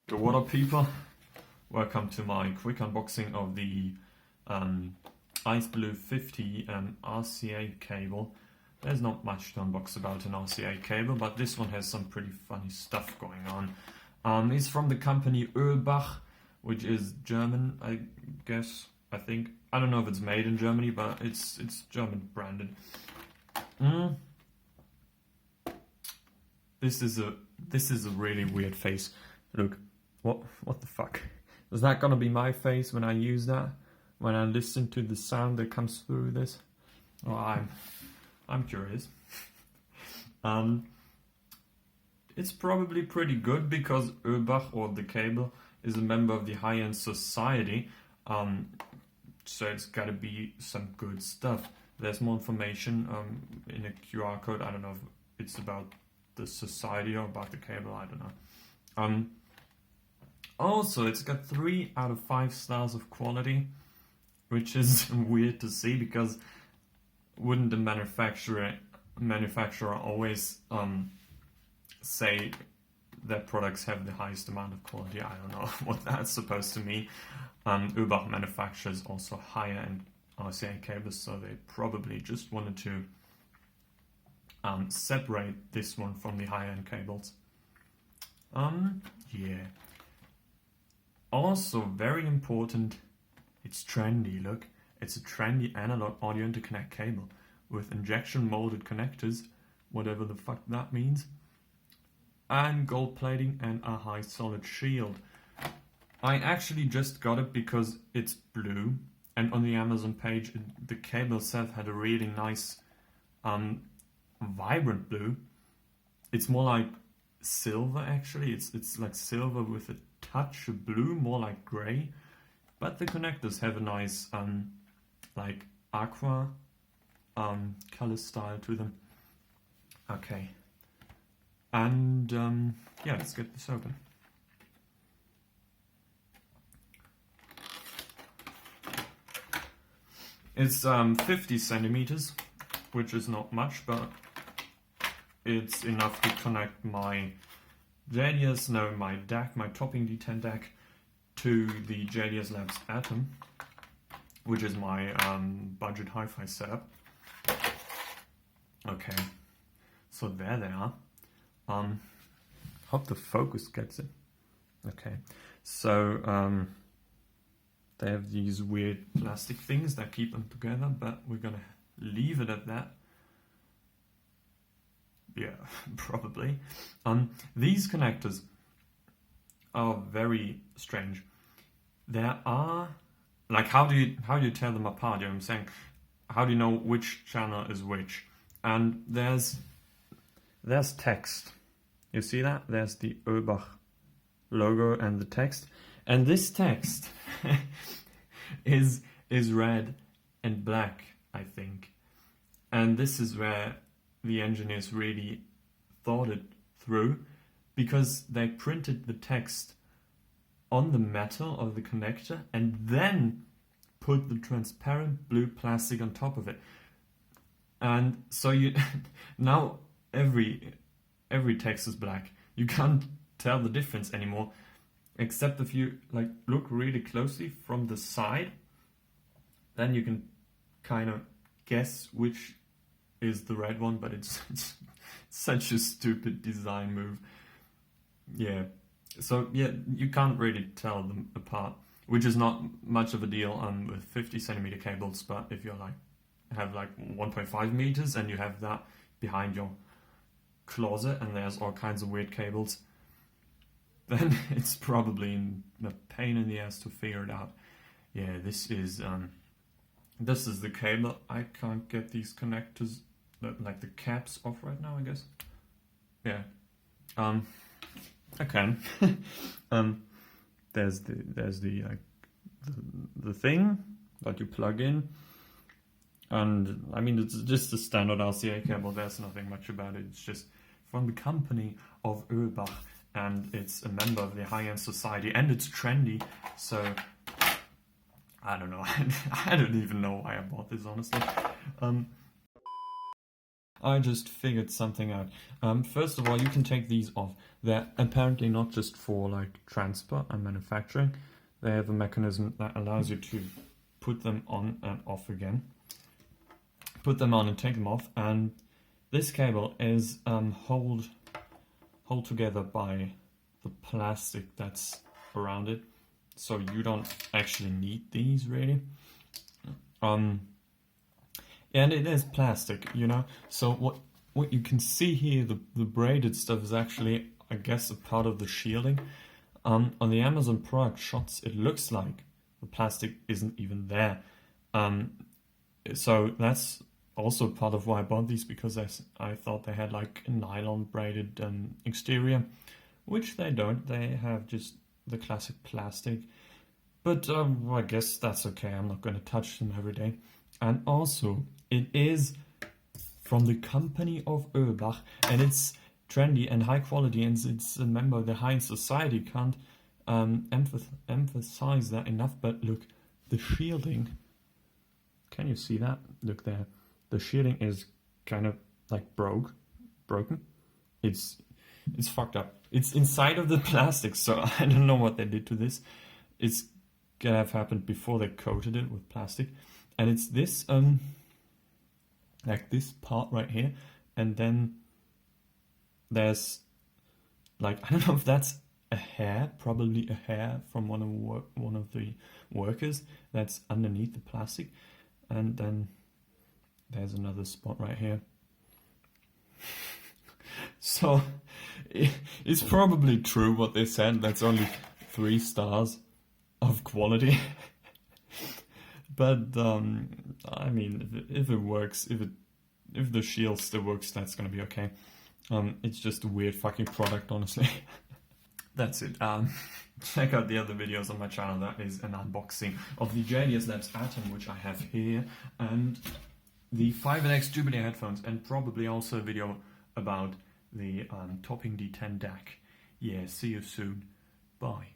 Yo, what up, people? Welcome to my quick unboxing of the Ice Blue 50 RCA cable. There's not much to unbox about an RCA cable, but this one has some pretty funny stuff going on. It's from the company Oehlbach, which is German, I guess. I think. I don't know if it's made in Germany, but it's German branded. This is a really weird face. Look. What the fuck? Is that gonna be my face when I use that? When I listen to the sound that comes through this? Oh, I'm curious. It's probably pretty good because Oehlbach, or the cable, is a member of the high-end society. So it's gotta be some good stuff. There's more information in a QR code. I don't know if it's about the society or about the cable. I don't know. Also, it's got 3 out of 5 stars of quality, which is weird to see because wouldn't the manufacturer always say that products have the highest amount of quality? I don't know what that's supposed to mean. Oehlbach manufactures also higher-end RCA cables, so they probably just wanted to separate this one from the higher-end cables. Yeah. Also, very important, it's trendy, look. It's a trendy analog audio interconnect cable with injection molded connectors, whatever the fuck that means, and gold plating and a high solid shield. I actually just got it because it's blue, and on the Amazon page the cable itself had a really nice vibrant blue. It's more like silver actually, it's like silver with a touch of blue, more like grey, but the connectors have a nice like aqua color style to them. Okay, and yeah, let's get this open. It's 50 centimeters, which is not much, but it's enough to connect my my DAC, my topping D10 DAC, to the JDS Labs Atom, which is my budget hi-fi setup. Okay, so there they are. Hope the focus gets it. Okay, so they have these weird plastic things that keep them together, but we're gonna leave it at that. Yeah, probably. These connectors are very strange. There are, like, how do you tell them apart? You know what I'm saying? How do you know which channel is which? And there's text. You see that? There's the Oehlbach logo and the text. And this text is red and black, I think. And this is where the engineers really thought it through, because they printed the text on the metal of the connector and then put the transparent blue plastic on top of it. And so you now every text is black. You can't tell the difference anymore, except if you like look really closely from the side. Then you can kind of guess which is the red one, but it's such a stupid design move. Yeah, so yeah, you can't really tell them apart, which is not much of a deal with 50 centimeter cables. But if you're have 1.5 meters and you have that behind your closet and there's all kinds of weird cables, then it's probably a pain in the ass to figure it out. Yeah, this is the cable. I can't get these connectors, like the caps, off right now, I guess. Yeah. I can. There's the thing that you plug in, and I mean it's just a standard RCA cable. There's nothing much about it. It's just from the company of Oehlbach, and it's a member of the high-end society, and it's trendy. So I don't know. I don't even know why I bought this, honestly. I just figured something out. First of all, you can take these off. They're apparently not just for like transport and manufacturing. They have a mechanism that allows you to put them on and off again. Put them on and take them off, and this cable is held together by the plastic that's around it, so you don't actually need these really. And it is plastic, you know. So what you can see here, the braided stuff is actually, I guess, a part of the shielding. On the Amazon product shots, it looks like the plastic isn't even there. So that's also part of why I bought these, because I thought they had like a nylon braided exterior, which they don't. They have just the classic plastic. But I guess that's okay. I'm not going to touch them every day. And also, it is from the company of Oehlbach, and it's trendy and high quality, and it's a member of the high society. Can't emphasize that enough. But look, the shielding. Can you see that? Look there. The shielding is kind of like broken. It's fucked up. It's inside of the plastic, so I don't know what they did to this. It's gonna have happened before they coated it with plastic. And it's this like this part right here, and then there's like, I don't know if that's a hair, probably a hair from one of the workers that's underneath the plastic, and then there's another spot right here. So it's probably true what they said. That's only 3 stars of quality. But I mean, if it works, if the shield still works, that's gonna be okay. It's just a weird fucking product, honestly. That's it. Check out the other videos on my channel. That is an unboxing of the JDS Labs Atom, which I have here, and the 5NX stupidest headphones, and probably also a video about the Topping D10 DAC. Yeah, see you soon. Bye.